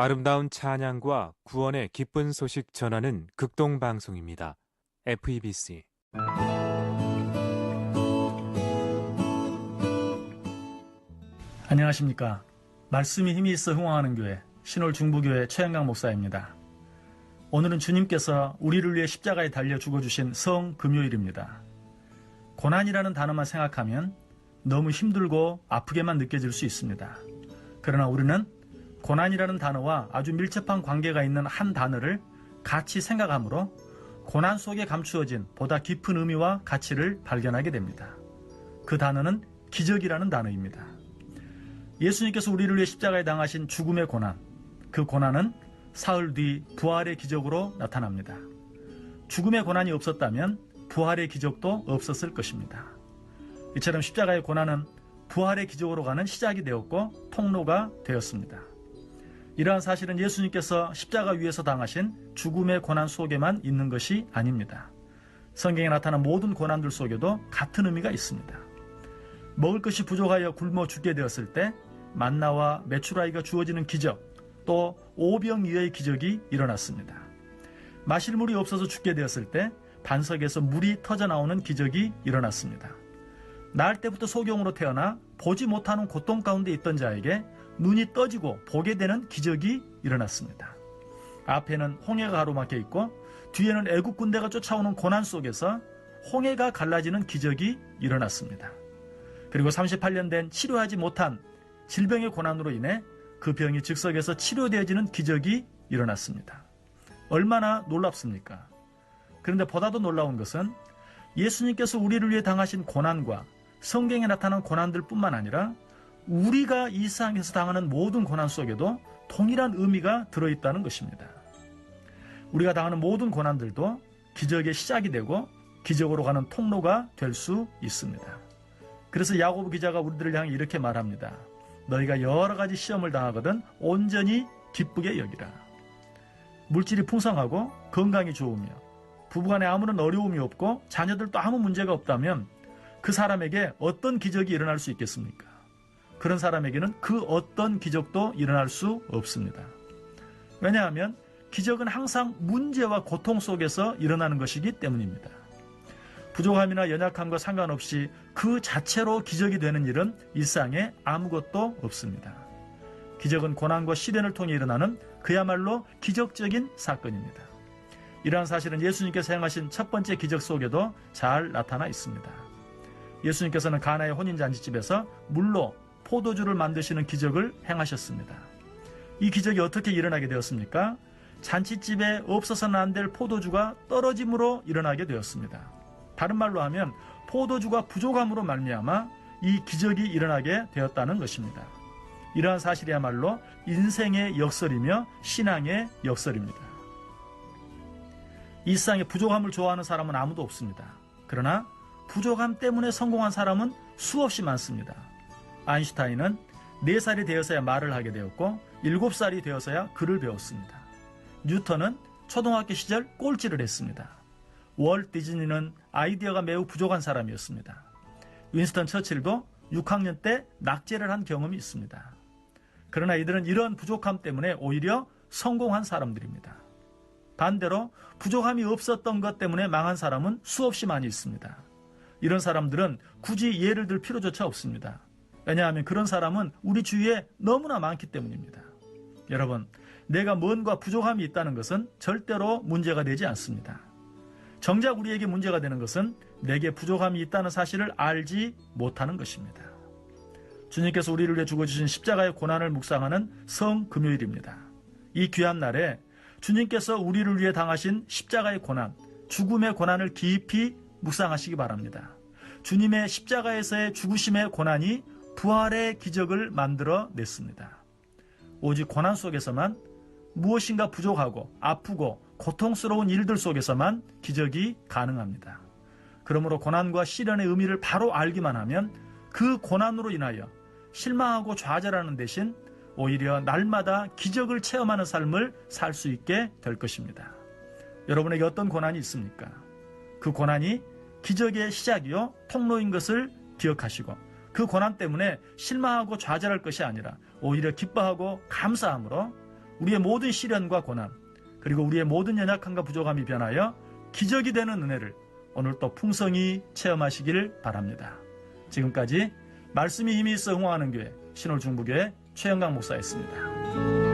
아름다운 찬양과 구원의 기쁜 소식 전하는 극동방송입니다. FEBC 안녕하십니까. 말씀이 힘이 있어 흥왕하는 교회 신올 중부교회 최영강 목사입니다. 오늘은 주님께서 우리를 위해 십자가에 달려 죽어주신 성금요일입니다. 고난이라는 단어만 생각하면 너무 힘들고 아프게만 느껴질 수 있습니다. 그러나 우리는 고난이라는 단어와 아주 밀접한 관계가 있는 한 단어를 같이 생각하므로 고난 속에 감추어진 보다 깊은 의미와 가치를 발견하게 됩니다. 그 단어는 기적이라는 단어입니다. 예수님께서 우리를 위해 십자가에 당하신 죽음의 고난, 그 고난은 사흘 뒤 부활의 기적으로 나타납니다. 죽음의 고난이 없었다면 부활의 기적도 없었을 것입니다. 이처럼 십자가의 고난은 부활의 기적으로 가는 시작이 되었고 통로가 되었습니다. 이러한 사실은 예수님께서 십자가 위에서 당하신 죽음의 고난 속에만 있는 것이 아닙니다. 성경에 나타난 모든 고난들 속에도 같은 의미가 있습니다. 먹을 것이 부족하여 굶어 죽게 되었을 때 만나와 메추라기가 주어지는 기적, 또 오병이어의 기적이 일어났습니다. 마실 물이 없어서 죽게 되었을 때 반석에서 물이 터져나오는 기적이 일어났습니다. 날 때부터 소경으로 태어나 보지 못하는 고통 가운데 있던 자에게 눈이 떠지고 보게 되는 기적이 일어났습니다. 앞에는 홍해가 가로막혀 있고 뒤에는 애국 군대가 쫓아오는 고난 속에서 홍해가 갈라지는 기적이 일어났습니다. 그리고 38년 된 치료하지 못한 질병의 고난으로 인해 그 병이 즉석에서 치료되어지는 기적이 일어났습니다. 얼마나 놀랍습니까? 그런데 보다도 놀라운 것은 예수님께서 우리를 위해 당하신 고난과 성경에 나타난 고난들 뿐만 아니라 우리가 이 세상에서 당하는 모든 고난 속에도 동일한 의미가 들어있다는 것입니다. 우리가 당하는 모든 고난들도 기적의 시작이 되고 기적으로 가는 통로가 될 수 있습니다. 그래서 야고보 기자가 우리들을 향해 이렇게 말합니다. 너희가 여러 가지 시험을 당하거든 온전히 기쁘게 여기라. 물질이 풍성하고 건강이 좋으며 부부간에 아무런 어려움이 없고 자녀들도 아무 문제가 없다면 그 사람에게 어떤 기적이 일어날 수 있겠습니까? 그런 사람에게는 그 어떤 기적도 일어날 수 없습니다. 왜냐하면 기적은 항상 문제와 고통 속에서 일어나는 것이기 때문입니다. 부족함이나 연약함과 상관없이 그 자체로 기적이 되는 일은 일상에 아무것도 없습니다. 기적은 고난과 시련을 통해 일어나는 그야말로 기적적인 사건입니다. 이러한 사실은 예수님께서 행하신 첫 번째 기적 속에도 잘 나타나 있습니다. 예수님께서는 가나의 혼인잔치집에서 물로 포도주를 만드시는 기적을 행하셨습니다. 이 기적이 어떻게 일어나게 되었습니까? 잔치집에 없어서는 안 될 포도주가 떨어짐으로 일어나게 되었습니다. 다른 말로 하면 포도주가 부족함으로 말미암아 이 기적이 일어나게 되었다는 것입니다. 이러한 사실이야말로 인생의 역설이며 신앙의 역설입니다. 이 세상에 부족함을 좋아하는 사람은 아무도 없습니다. 그러나 부족함 때문에 성공한 사람은 수없이 많습니다. 아인슈타인은 4살이 되어서야 말을 하게 되었고 7살이 되어서야 글을 배웠습니다. 뉴턴은 초등학교 시절 꼴찌를 했습니다. 월트 디즈니는 아이디어가 매우 부족한 사람이었습니다. 윈스턴 처칠도 6학년 때 낙제를 한 경험이 있습니다. 그러나 이들은 이런 부족함 때문에 오히려 성공한 사람들입니다. 반대로 부족함이 없었던 것 때문에 망한 사람은 수없이 많이 있습니다. 이런 사람들은 굳이 예를 들 필요조차 없습니다. 왜냐하면 그런 사람은 우리 주위에 너무나 많기 때문입니다. 여러분, 내가 뭔가 부족함이 있다는 것은 절대로 문제가 되지 않습니다. 정작 우리에게 문제가 되는 것은 내게 부족함이 있다는 사실을 알지 못하는 것입니다. 주님께서 우리를 위해 죽어주신 십자가의 고난을 묵상하는 성금요일입니다. 이 귀한 날에 주님께서 우리를 위해 당하신 십자가의 고난, 죽음의 고난을 깊이 묵상하시기 바랍니다. 주님의 십자가에서의 죽으심의 고난이 부활의 기적을 만들어 냈습니다. 오직 고난 속에서만 무엇인가 부족하고 아프고 고통스러운 일들 속에서만 기적이 가능합니다. 그러므로 고난과 시련의 의미를 바로 알기만 하면 그 고난으로 인하여 실망하고 좌절하는 대신 오히려 날마다 기적을 체험하는 삶을 살 수 있게 될 것입니다. 여러분에게 어떤 고난이 있습니까? 그 고난이 기적의 시작이요 통로인 것을 기억하시고 그 고난 때문에 실망하고 좌절할 것이 아니라 오히려 기뻐하고 감사함으로 우리의 모든 시련과 고난, 그리고 우리의 모든 연약함과 부족함이 변하여 기적이 되는 은혜를 오늘 또 풍성히 체험하시기를 바랍니다. 지금까지 말씀이 힘이 있어 흥황하는 교회 신홀중부교회 최영강 목사였습니다.